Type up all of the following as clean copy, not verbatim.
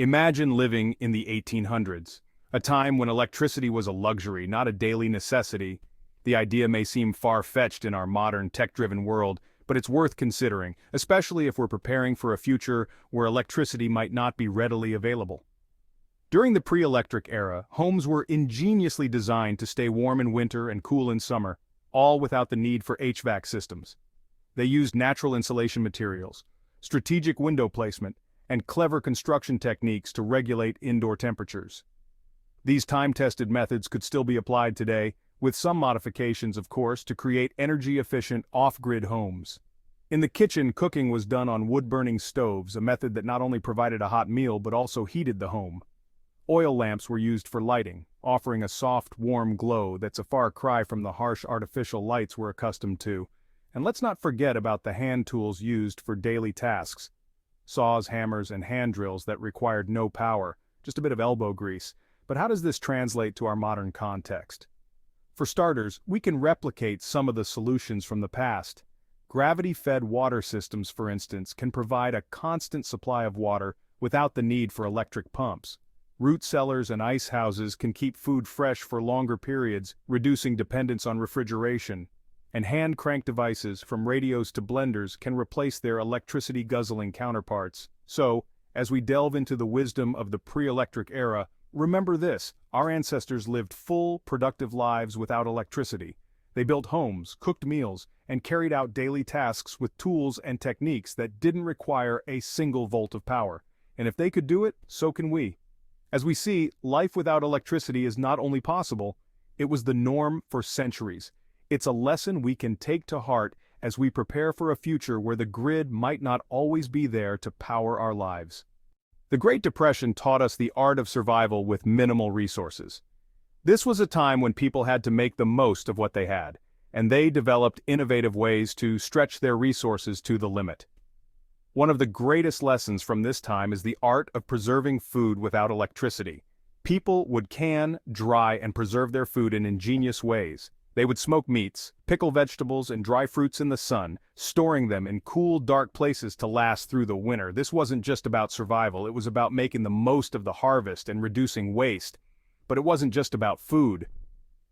Imagine living in the 1800s, a time when electricity was a luxury, not a daily necessity. The idea may seem far-fetched in our modern tech-driven world, but it's worth considering, especially if we're preparing for a future where electricity might not be readily available. During the pre-electric era, homes were ingeniously designed to stay warm in winter and cool in summer, all without the need for HVAC systems. They used natural insulation materials, strategic window placement, and clever construction techniques to regulate indoor temperatures. These time-tested methods could still be applied today, with some modifications, of course, to create energy-efficient, off-grid homes. In the kitchen, cooking was done on wood-burning stoves, a method that not only provided a hot meal but also heated the home. Oil lamps were used for lighting, offering a soft, warm glow that's a far cry from the harsh artificial lights we're accustomed to. And let's not forget about the hand tools used for daily tasks. Saws, hammers, and hand drills that required no power, just a bit of elbow grease. But how does this translate to our modern context? For starters, we can replicate some of the solutions from the past. Gravity-fed water systems, for instance, can provide a constant supply of water without the need for electric pumps. Root cellars and ice houses can keep food fresh for longer periods, reducing dependence on refrigeration. And hand-crank devices, from radios to blenders, can replace their electricity-guzzling counterparts. So, as we delve into the wisdom of the pre-electric era, remember this: our ancestors lived full, productive lives without electricity. They built homes, cooked meals, and carried out daily tasks with tools and techniques that didn't require a single volt of power. And if they could do it, so can we. As we see, life without electricity is not only possible, it was the norm for centuries. It's a lesson we can take to heart as we prepare for a future where the grid might not always be there to power our lives. The Great Depression taught us the art of survival with minimal resources. This was a time when people had to make the most of what they had, and they developed innovative ways to stretch their resources to the limit. One of the greatest lessons from this time is the art of preserving food without electricity. People would can, dry, and preserve their food in ingenious ways. They would smoke meats, pickle vegetables, and dry fruits in the sun, storing them in cool, dark places to last through the winter. This wasn't just about survival, it was about making the most of the harvest and reducing waste. But it wasn't just about food.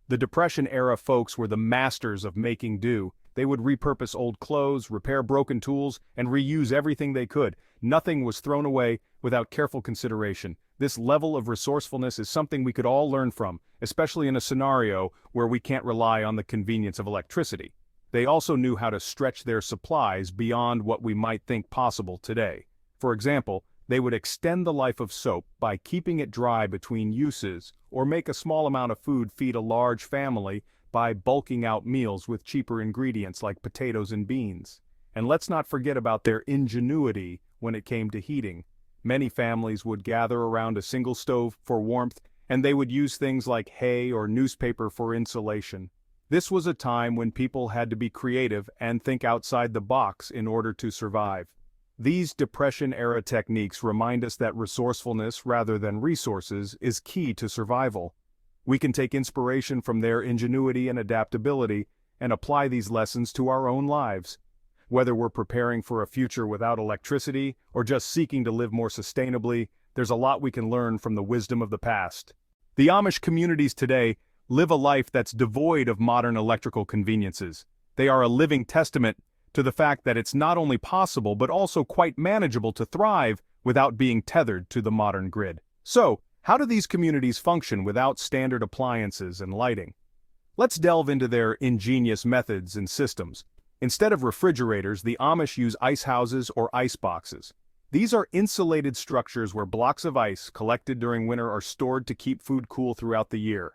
The Depression-era folks were the masters of making do. They would repurpose old clothes, repair broken tools, and reuse everything they could. Nothing was thrown away without careful consideration. This level of resourcefulness is something we could all learn from, especially in a scenario where we can't rely on the convenience of electricity. They also knew how to stretch their supplies beyond what we might think possible today. For example, they would extend the life of soap by keeping it dry between uses, or make a small amount of food feed a large family by bulking out meals with cheaper ingredients like potatoes and beans. And let's not forget about their ingenuity when it came to heating. Many families would gather around a single stove for warmth, and they would use things like hay or newspaper for insulation. This was a time when people had to be creative and think outside the box in order to survive. These Depression-era techniques remind us that resourcefulness rather than resources is key to survival. We can take inspiration from their ingenuity and adaptability and apply these lessons to our own lives. Whether we're preparing for a future without electricity or just seeking to live more sustainably, there's a lot we can learn from the wisdom of the past. The Amish communities today live a life that's devoid of modern electrical conveniences. They are a living testament to the fact that it's not only possible but also quite manageable to thrive without being tethered to the modern grid. So, how do these communities function without standard appliances and lighting? Let's delve into their ingenious methods and systems. Instead of refrigerators, the Amish use ice houses or ice boxes. These are insulated structures where blocks of ice collected during winter are stored to keep food cool throughout the year.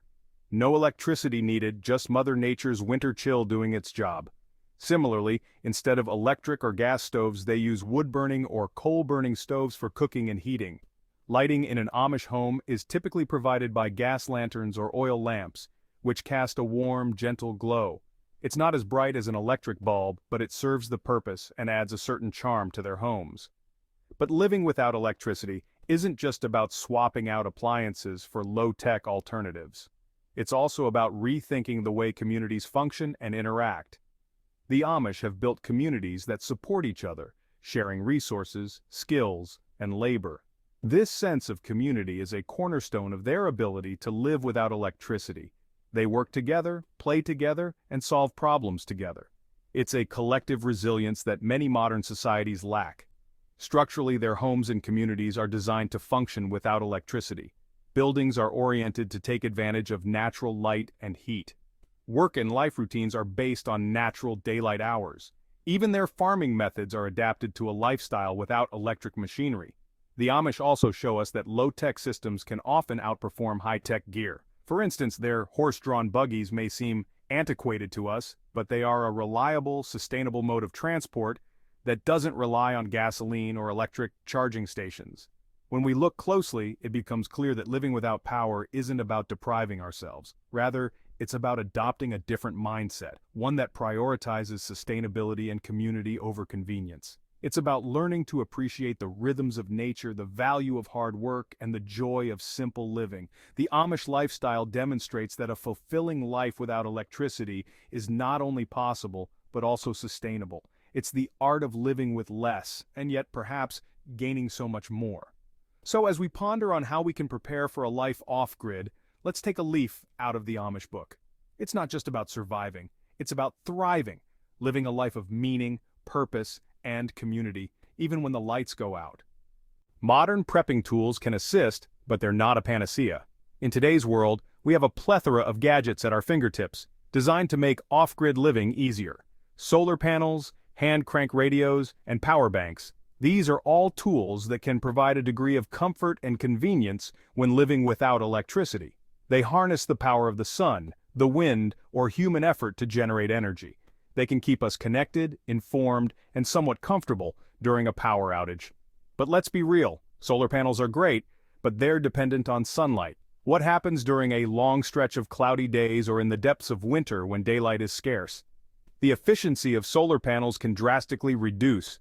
No electricity needed, just Mother Nature's winter chill doing its job. Similarly, instead of electric or gas stoves, they use wood-burning or coal-burning stoves for cooking and heating. Lighting in an Amish home is typically provided by gas lanterns or oil lamps, which cast a warm, gentle glow. It's not as bright as an electric bulb, but it serves the purpose and adds a certain charm to their homes. But living without electricity isn't just about swapping out appliances for low-tech alternatives. It's also about rethinking the way communities function and interact. The Amish have built communities that support each other, sharing resources, skills, and labor. This sense of community is a cornerstone of their ability to live without electricity. They work together, play together, and solve problems together. It's a collective resilience that many modern societies lack. Structurally, their homes and communities are designed to function without electricity. Buildings are oriented to take advantage of natural light and heat. Work and life routines are based on natural daylight hours. Even their farming methods are adapted to a lifestyle without electric machinery. The Amish also show us that low-tech systems can often outperform high-tech gear. For instance, their horse-drawn buggies may seem antiquated to us, but they are a reliable, sustainable mode of transport that doesn't rely on gasoline or electric charging stations. When we look closely, it becomes clear that living without power isn't about depriving ourselves. Rather, it's about adopting a different mindset, one that prioritizes sustainability and community over convenience. It's about learning to appreciate the rhythms of nature, the value of hard work, and the joy of simple living. The Amish lifestyle demonstrates that a fulfilling life without electricity is not only possible, but also sustainable. It's the art of living with less, and yet perhaps gaining so much more. So as we ponder on how we can prepare for a life off-grid, let's take a leaf out of the Amish book. It's not just about surviving, it's about thriving, living a life of meaning, purpose, and community, even when the lights go out. Modern prepping tools can assist, but they're not a panacea. In today's world, we have a plethora of gadgets at our fingertips, designed to make off-grid living easier. Solar panels, hand crank radios, and power banks. These are all tools that can provide a degree of comfort and convenience when living without electricity. They harness the power of the sun, the wind, or human effort to generate energy. They can keep us connected, informed, and somewhat comfortable during a power outage. But let's be real, solar panels are great, but they're dependent on sunlight. What happens during a long stretch of cloudy days or in the depths of winter when daylight is scarce? The efficiency of solar panels can drastically reduce.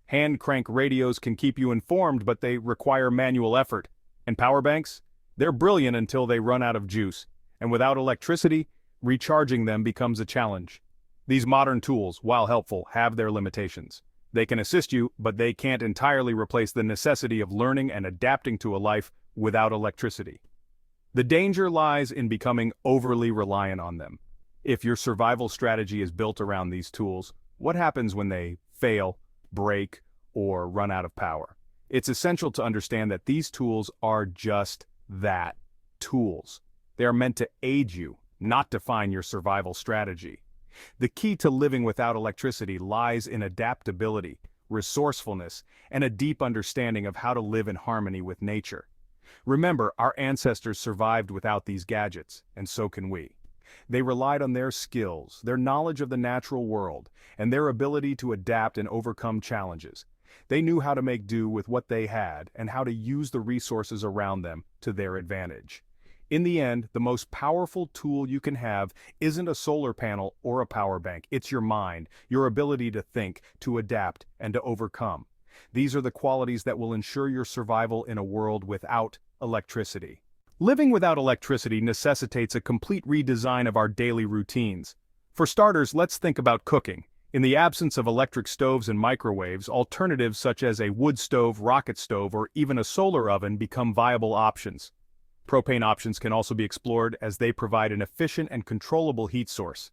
Hand crank radios can keep you informed, but they require manual effort. And power banks? They're brilliant until they run out of juice. And without electricity, recharging them becomes a challenge. These modern tools, while helpful, have their limitations. They can assist you, but they can't entirely replace the necessity of learning and adapting to a life without electricity. The danger lies in becoming overly reliant on them. If your survival strategy is built around these tools, what happens when they fail, break, or run out of power? It's essential to understand that these tools are just that, tools. They are meant to aid you, not define your survival strategy. The key to living without electricity lies in adaptability, resourcefulness, and a deep understanding of how to live in harmony with nature. Remember, our ancestors survived without these gadgets, and so can we. They relied on their skills, their knowledge of the natural world, and their ability to adapt and overcome challenges. They knew how to make do with what they had and how to use the resources around them to their advantage. In the end, the most powerful tool you can have isn't a solar panel or a power bank. It's your mind, your ability to think, to adapt, and to overcome. These are the qualities that will ensure your survival in a world without electricity. Living without electricity necessitates a complete redesign of our daily routines. For starters, let's think about cooking. In the absence of electric stoves and microwaves, alternatives such as a wood stove, rocket stove, or even a solar oven become viable options. Propane options can also be explored as they provide an efficient and controllable heat source.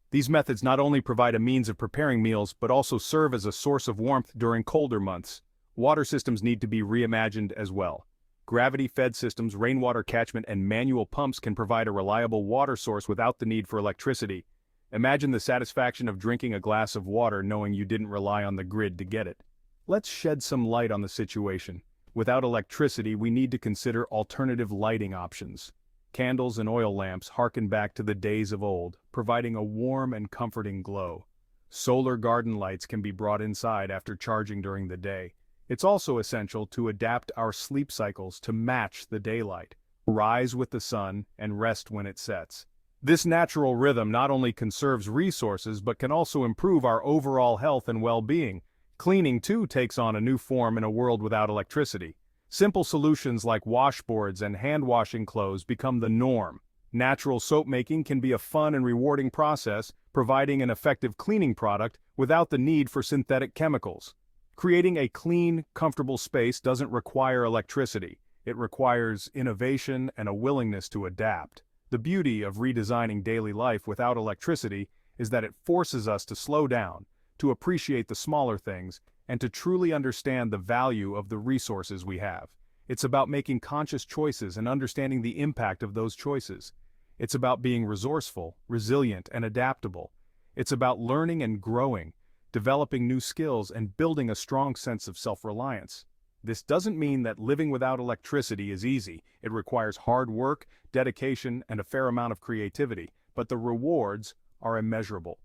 These methods not only provide a means of preparing meals but also serve as a source of warmth during colder months. Water systems need to be reimagined as well. Gravity-fed systems, rainwater catchment, and manual pumps can provide a reliable water source without the need for electricity. Imagine the satisfaction of drinking a glass of water knowing you didn't rely on the grid to get it. Let's shed some light on the situation. Without electricity, we need to consider alternative lighting options. Candles and oil lamps harken back to the days of old, providing a warm and comforting glow. Solar garden lights can be brought inside after charging during the day. It's also essential to adapt our sleep cycles to match the daylight, rise with the sun, and rest when it sets. This natural rhythm not only conserves resources but can also improve our overall health and well-being. Cleaning, too, takes on a new form in a world without electricity. Simple solutions like washboards and hand-washing clothes become the norm. Natural soap making can be a fun and rewarding process, providing an effective cleaning product without the need for synthetic chemicals. Creating a clean, comfortable space doesn't require electricity. It requires innovation and a willingness to adapt. The beauty of redesigning daily life without electricity is that it forces us to slow down, to appreciate the smaller things, and to truly understand the value of the resources we have. It's about making conscious choices and understanding the impact of those choices. It's about being resourceful, resilient, and adaptable. It's about learning and growing, developing new skills, and building a strong sense of self-reliance. This doesn't mean that living without electricity is easy. It requires hard work, dedication, and a fair amount of creativity, but the rewards are immeasurable.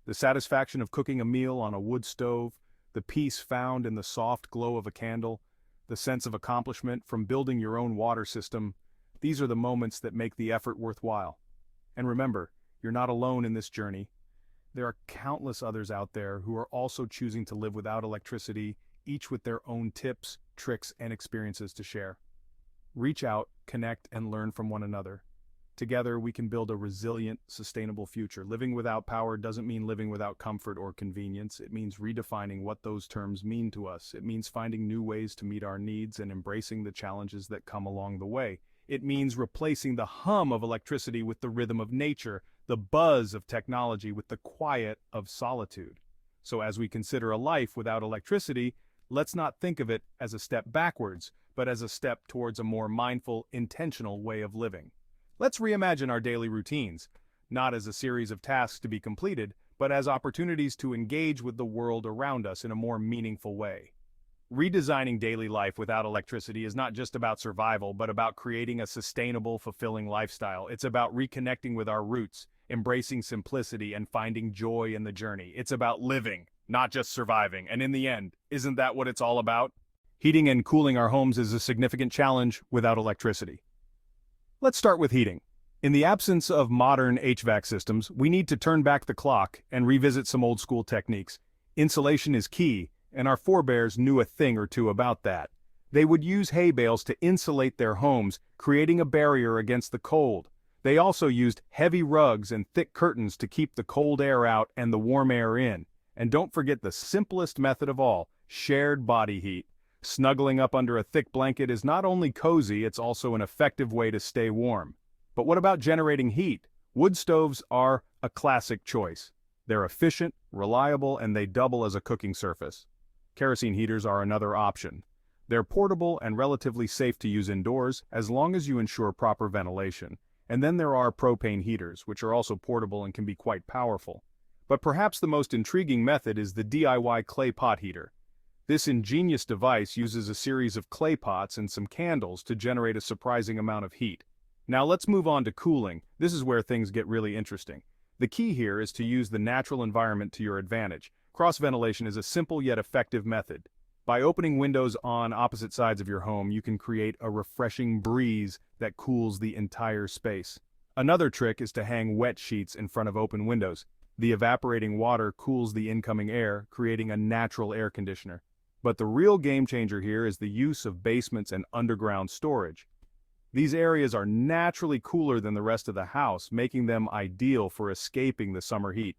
The satisfaction of cooking a meal on a wood stove, the peace found in the soft glow of a candle, the sense of accomplishment from building your own water system, these are the moments that make the effort worthwhile. And remember, you're not alone in this journey. There are countless others out there who are also choosing to live without electricity, each with their own tips, tricks, and experiences to share. Reach out, connect, and learn from one another. Together, we can build a resilient, sustainable future. Living without power doesn't mean living without comfort or convenience. It means redefining what those terms mean to us. It means finding new ways to meet our needs and embracing the challenges that come along the way. It means replacing the hum of electricity with the rhythm of nature, the buzz of technology with the quiet of solitude. So as we consider a life without electricity, let's not think of it as a step backwards, but as a step towards a more mindful, intentional way of living. Let's reimagine our daily routines, not as a series of tasks to be completed, but as opportunities to engage with the world around us in a more meaningful way. Redesigning daily life without electricity is not just about survival, but about creating a sustainable, fulfilling lifestyle. It's about reconnecting with our roots, embracing simplicity, and finding joy in the journey. It's about living, not just surviving. And in the end, isn't that what it's all about? Heating and cooling our homes is a significant challenge without electricity. Let's start with heating. In the absence of modern HVAC systems, we need to turn back the clock and revisit some old school techniques. Insulation is key, and our forebears knew a thing or two about that. They would use hay bales to insulate their homes, creating a barrier against the cold. They also used heavy rugs and thick curtains to keep the cold air out and the warm air in. And don't forget the simplest method of all, shared body heat. Snuggling up under a thick blanket is not only cozy, it's also an effective way to stay warm. But what about generating heat? Wood stoves are a classic choice. They're efficient, reliable, and they double as a cooking surface. Kerosene heaters are another option. They're portable and relatively safe to use indoors, as long as you ensure proper ventilation. And then there are propane heaters, which are also portable and can be quite powerful. But perhaps the most intriguing method is the DIY clay pot heater. This ingenious device uses a series of clay pots and some candles to generate a surprising amount of heat. Now let's move on to cooling. This is where things get really interesting. The key here is to use the natural environment to your advantage. Cross-ventilation is a simple yet effective method. By opening windows on opposite sides of your home, you can create a refreshing breeze that cools the entire space. Another trick is to hang wet sheets in front of open windows. The evaporating water cools the incoming air, creating a natural air conditioner. But the real game changer here is the use of basements and underground storage. These areas are naturally cooler than the rest of the house, making them ideal for escaping the summer heat.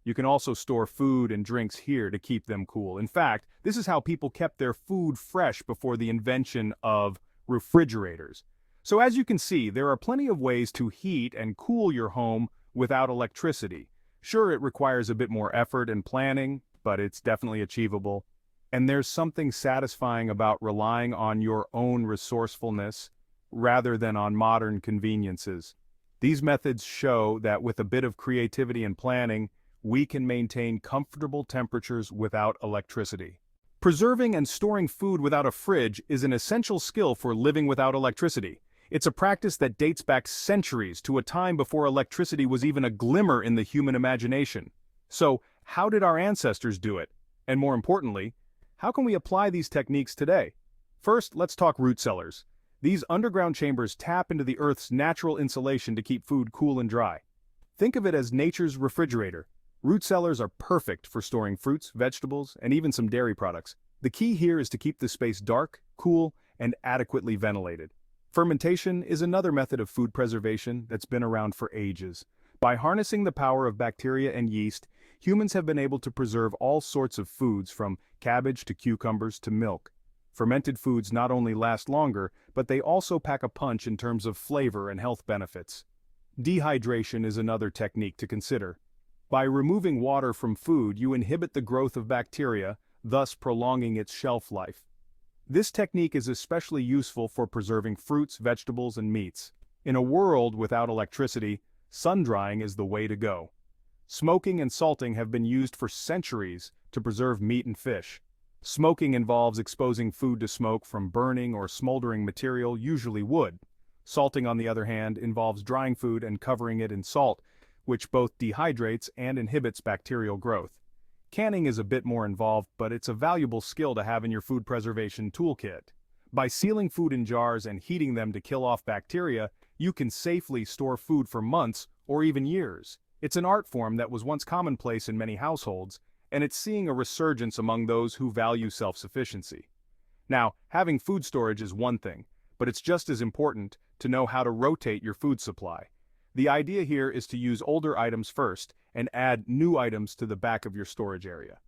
You can also store food and drinks here to keep them cool. In fact, this is how people kept their food fresh before the invention of refrigerators. So as you can see, there are plenty of ways to heat and cool your home without electricity. Sure, it requires a bit more effort and planning, but it's definitely achievable. And there's something satisfying about relying on your own resourcefulness rather than on modern conveniences. These methods show that with a bit of creativity and planning, we can maintain comfortable temperatures without electricity. Preserving and storing food without a fridge is an essential skill for living without electricity. It's a practice that dates back centuries to a time before electricity was even a glimmer in the human imagination. So, how did our ancestors do it? And more importantly, how can we apply these techniques today? First, let's talk root cellars. These underground chambers tap into the Earth's natural insulation to keep food cool and dry. Think of it as nature's refrigerator. Root cellars are perfect for storing fruits, vegetables, and even some dairy products. The key here is to keep the space dark, cool, and adequately ventilated. Fermentation is another method of food preservation that's been around for ages. By harnessing the power of bacteria and yeast, humans have been able to preserve all sorts of foods from cabbage to cucumbers to milk. Fermented foods not only last longer, but they also pack a punch in terms of flavor and health benefits. Dehydration is another technique to consider. By removing water from food, you inhibit the growth of bacteria, thus prolonging its shelf life. This technique is especially useful for preserving fruits, vegetables, and meats. In a world without electricity, sun-drying is the way to go. Smoking and salting have been used for centuries to preserve meat and fish. Smoking involves exposing food to smoke from burning or smoldering material, usually wood. Salting, on the other hand, involves drying food and covering it in salt, which both dehydrates and inhibits bacterial growth. Canning is a bit more involved, but it's a valuable skill to have in your food preservation toolkit. By sealing food in jars and heating them to kill off bacteria, you can safely store food for months or even years. It's an art form that was once commonplace in many households, and it's seeing a resurgence among those who value self-sufficiency. Now, having food storage is one thing, but it's just as important to know how to rotate your food supply. The idea here is to use older items first and add new items to the back of your storage area.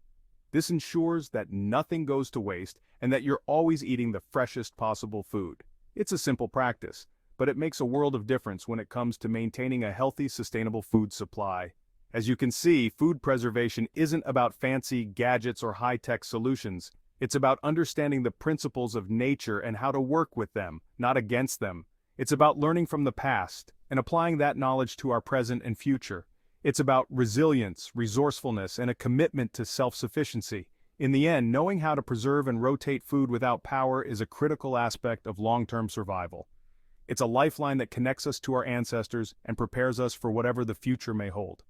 This ensures that nothing goes to waste and that you're always eating the freshest possible food. It's a simple practice, but it makes a world of difference when it comes to maintaining a healthy, sustainable food supply. As you can see, food preservation isn't about fancy gadgets or high-tech solutions. It's about understanding the principles of nature and how to work with them, not against them. It's about learning from the past and applying that knowledge to our present and future. It's about resilience, resourcefulness, and a commitment to self-sufficiency. In the end, knowing how to preserve and rotate food without power is a critical aspect of long-term survival. It's a lifeline that connects us to our ancestors and prepares us for whatever the future may hold.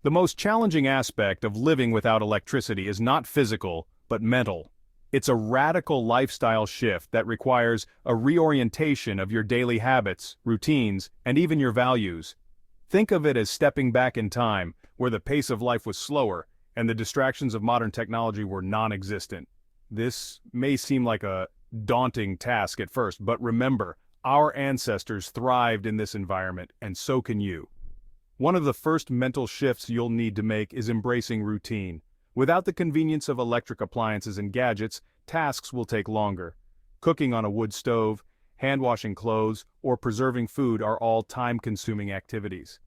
The most challenging aspect of living without electricity is not physical, but mental. It's a radical lifestyle shift that requires a reorientation of your daily habits, routines, and even your values. Think of it as stepping back in time, where the pace of life was slower and the distractions of modern technology were non-existent. This may seem like a daunting task at first, but remember, our ancestors thrived in this environment, and so can you. One of the first mental shifts you'll need to make is embracing routine. Without the convenience of electric appliances and gadgets, tasks will take longer. Cooking on a wood stove, hand-washing clothes, or preserving food are all time-consuming activities.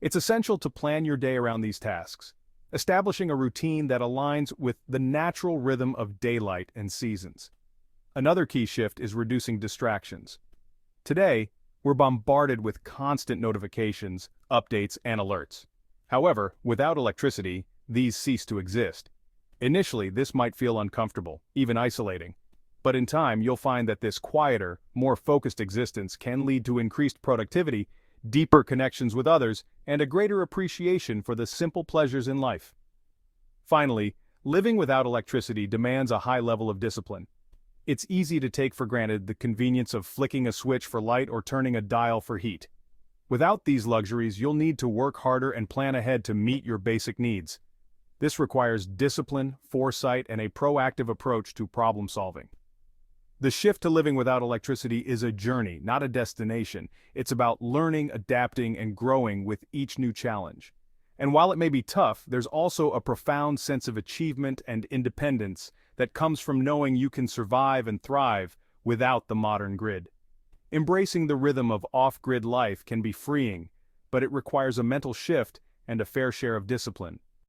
It's essential to plan your day around these tasks, establishing a routine that aligns with the natural rhythm of daylight and seasons. Another key shift is reducing distractions. Today, we're bombarded with constant notifications, updates, and alerts. However, without electricity, these cease to exist. Initially, this might feel uncomfortable, even isolating. But in time, you'll find that this quieter, more focused existence can lead to increased productivity, deeper connections with others, and a greater appreciation for the simple pleasures in life. Finally, living without electricity demands a high level of discipline. It's easy to take for granted the convenience of flicking a switch for light or turning a dial for heat. Without these luxuries, you'll need to work harder and plan ahead to meet your basic needs. This requires discipline, foresight, and a proactive approach to problem solving. The shift to living without electricity is a journey, not a destination. It's about learning, adapting, and growing with each new challenge. And while it may be tough, there's also a profound sense of achievement and independence that comes from knowing you can survive and thrive without the modern grid. Embracing the rhythm of off-grid life can be freeing, but it requires a mental shift and a fair share of discipline.